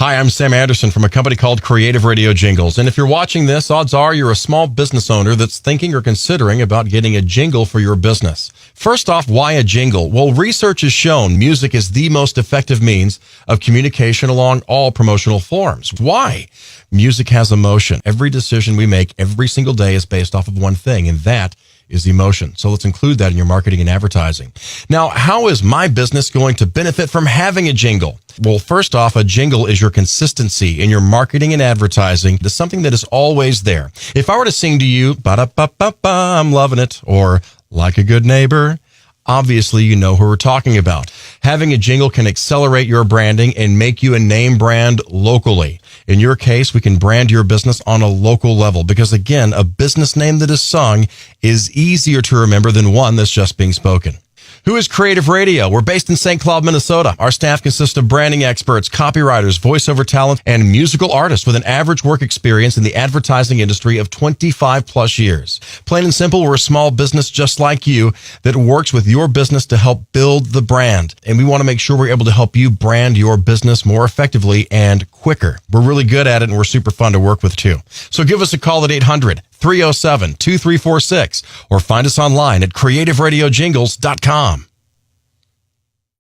Hi, I'm Sam Anderson from a company called Creative Radio Jingles. And if you're watching this, odds are you're a small business owner that's thinking or considering about getting a jingle for your business. First off, why a jingle? Well, research has shown music is the most effective means of communication along all promotional forms. Why? Music has emotion. Every decision we make every single day is based off of one thing, and that is emotion. So let's include that in your marketing and advertising. Now, how is my business going to benefit from having a jingle? Well, first off, a jingle is your consistency in your marketing and advertising. It is something that is always there. If I were to sing to you, ba-da-ba-ba-ba, I'm loving it, or like a good neighbor, obviously you know who we're talking about. Having a jingle can accelerate your branding and make you a name brand locally. In your case, we can brand your business on a local level because, again, a business name that is sung is easier to remember than one that's just being spoken. Who is Creative Radio? We're based in St. Cloud, Minnesota. Our staff consists of branding experts, copywriters, voiceover talent, and musical artists with an average work experience in the advertising industry of 25 plus years. Plain and simple, we're a small business just like you that works with your business to help build the brand. And we want to make sure we're able to help you brand your business more effectively and quicker. We're really good at it, and we're super fun to work with too. So give us a call at 800-307-2346 or find us online at creativeradiojingles.com.